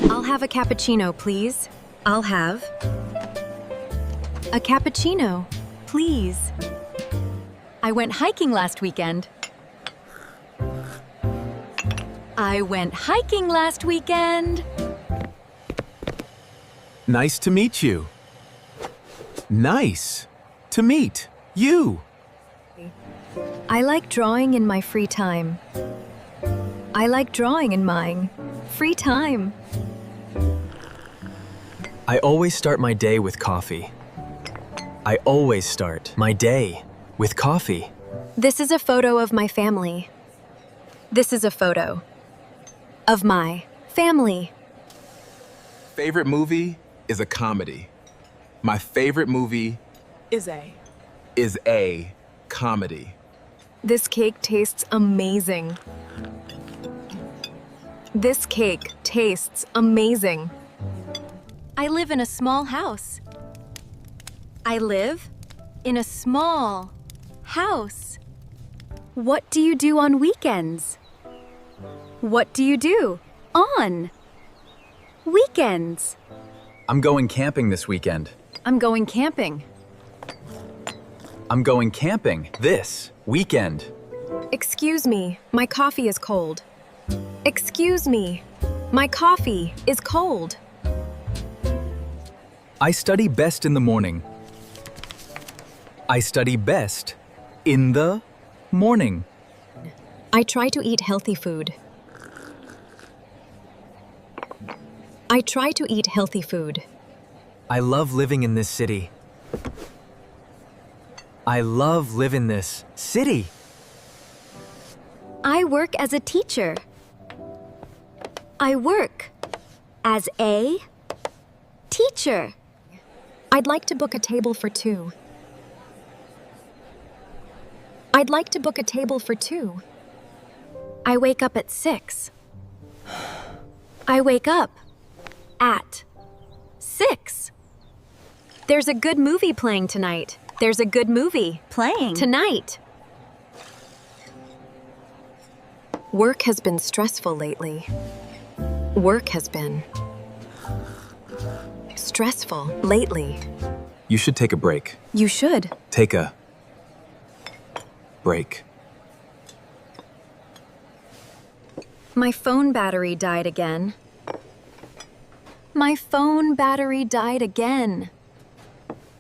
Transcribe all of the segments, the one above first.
I'll have a cappuccino, please. I'll have a cappuccino, please. I went hiking last weekend. I went hiking last weekend. Nice to meet you. Nice to meet you. I like drawing in my free time. I like drawing in my free time. I always start my day with coffee. I always start my day with coffee. This is a photo of my family. This is a photo of my family. Favorite movie is a comedy. My favorite movie is a comedy. This cake tastes amazing. This cake tastes amazing. I live in a small house. I live in a small house. What do you do on weekends? What do you do on weekends? I'm going camping this weekend. I'm going camping. I'm going camping this weekend. Excuse me, my coffee is cold. Excuse me, my coffee is cold. I study best in the morning. I study best in the morning. I try to eat healthy food. I try to eat healthy food. I love living in this city. I love living in this city. I work as a teacher. I work as a teacher. I'd like to book a table for two. I'd like to book a table for two. I wake up at 6. I wake up at 6. There's a good movie playing tonight. There's a good movie playing tonight. Work has been stressful lately. Work has been stressful lately. You should take a break. You should. Take a break. My phone battery died again. My phone battery died again.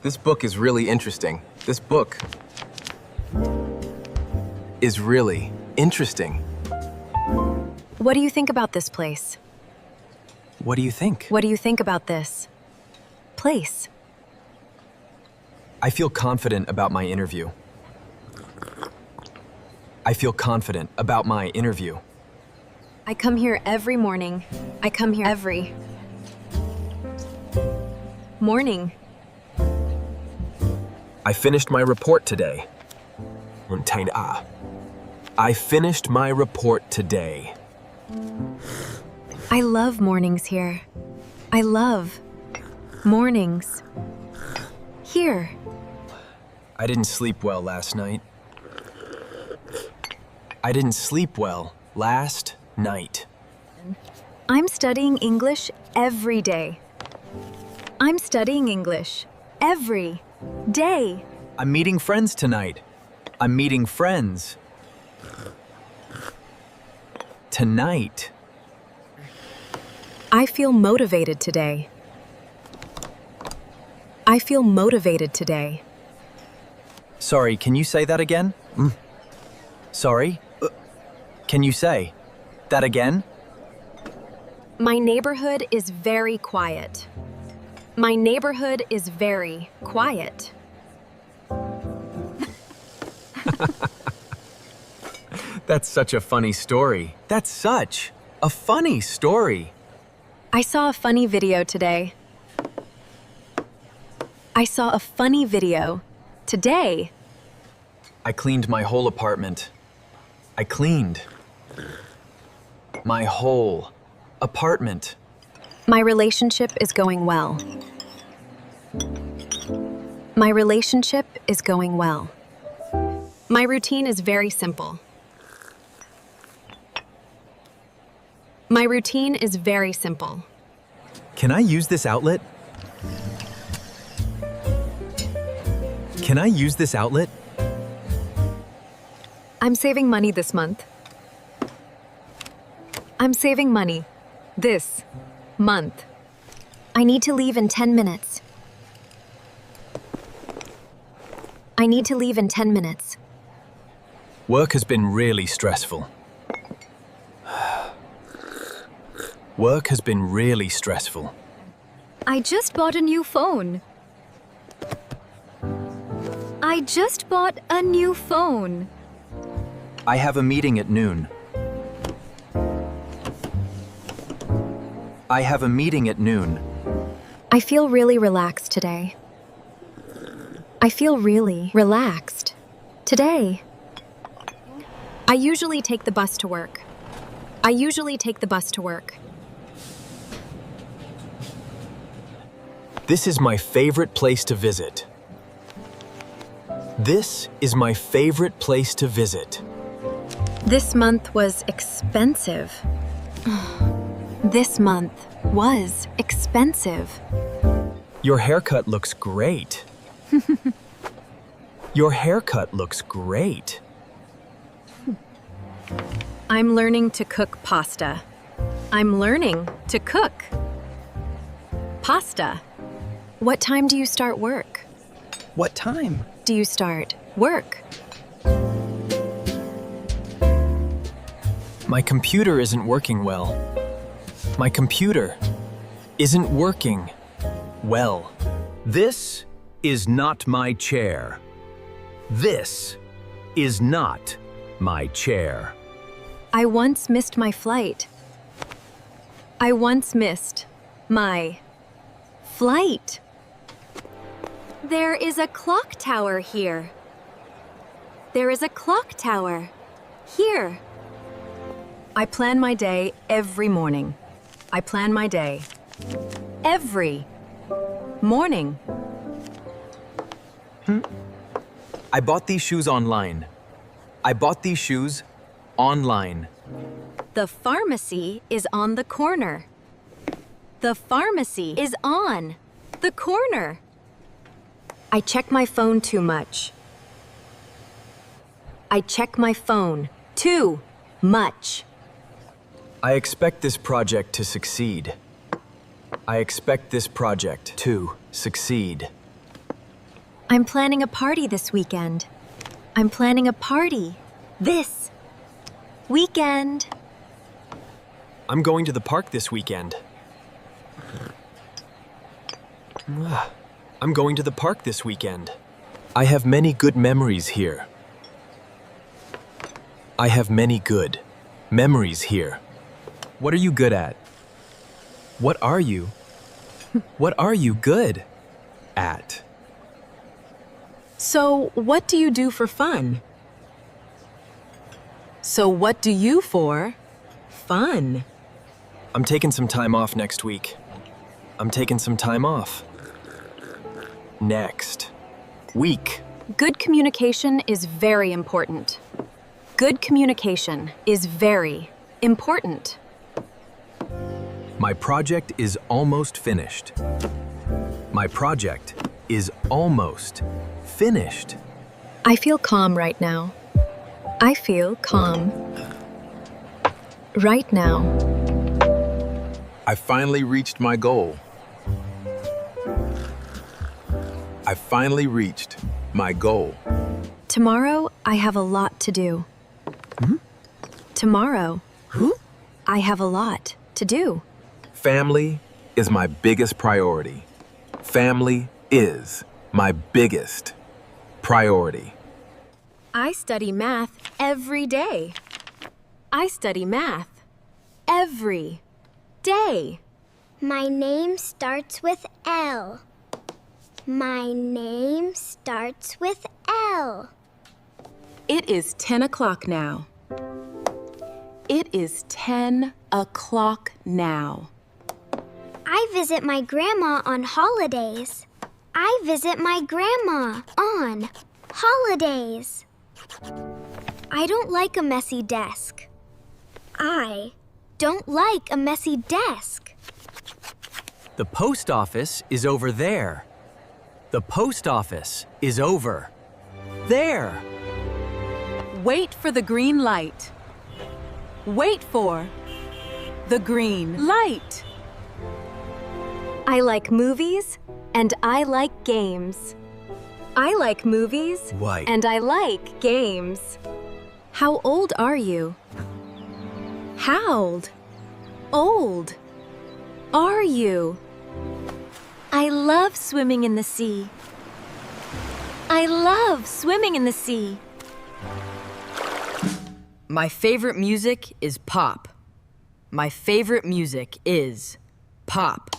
This book is really interesting. This book is really interesting. What do you think about this place? What do you think? What do you think about this place? I feel confident about my interview. I feel confident about my interview. I come here every morning. I come here every morning. I finished my report today. I finished my report today. I love mornings here. I love mornings here. I didn't sleep well last night. I didn't sleep well last night. I'm studying English every day. I'm studying English every day. I'm meeting friends tonight. I'm meeting friends tonight. I feel motivated today. I feel motivated today. Sorry, can you say that again? Sorry? Can you say that again? My neighborhood is very quiet. My neighborhood is very quiet. That's such a funny story. That's such a funny story. I saw a funny video today. I saw a funny video today. I cleaned my whole apartment. I cleaned my whole apartment. My relationship is going well. My relationship is going well. My routine is very simple. My routine is very simple. Can I use this outlet? Can I use this outlet? I'm saving money this month. I'm saving money this month. I need to leave in 10 minutes. I need to leave in 10 minutes. Work has been really stressful. Work has been really stressful. I just bought a new phone. I just bought a new phone. I have a meeting at noon. I have a meeting at noon. I feel really relaxed today. I feel really relaxed today. I usually take the bus to work. I usually take the bus to work. This is my favorite place to visit. This is my favorite place to visit. This month was expensive. This month was expensive. Your haircut looks great. Your haircut looks great. I'm learning to cook pasta. I'm learning to cook pasta. What time do you start work? What time? Do you start work? My computer isn't working well. My computer isn't working well. This is not my chair. This is not my chair. I once missed my flight. I once missed my flight. There is a clock tower here. There is a clock tower here. I plan my day every morning. I plan my day every morning. I bought these shoes online. I bought these shoes online. The pharmacy is on the corner. The pharmacy is on the corner. I check my phone too much. I check my phone too much. I expect this project to succeed. I expect this project to succeed. I'm planning a party this weekend. I'm planning a party this weekend. I'm going to the park this weekend. I'm going to the park this weekend. I have many good memories here. I have many good memories here. What are you good at? What are you? What are you good at? So, what do you do for fun? So, what do you for fun? I'm taking some time off next week. I'm taking some time off. Next week. Good communication is very important. Good communication is very important. My project is almost finished. My project is almost finished. I feel calm right now. I feel calm right now. I finally reached my goal. I finally reached my goal. Tomorrow, I have a lot to do. Tomorrow, I have a lot to do. Family is my biggest priority. Family is my biggest priority. I study math every day. I study math every day. My name starts with L. My name starts with L. It is 10 o'clock now. It is 10 o'clock now. I visit my grandma on holidays. I visit my grandma on holidays. I don't like a messy desk. I don't like a messy desk. The post office is over there. The post office is over there. Wait for the green light. Wait for the green light. I like movies and I like games. I like movies White. and I like games. How old are you? How old are you? I love swimming in the sea. I love swimming in the sea. My favorite music is pop. My favorite music is pop.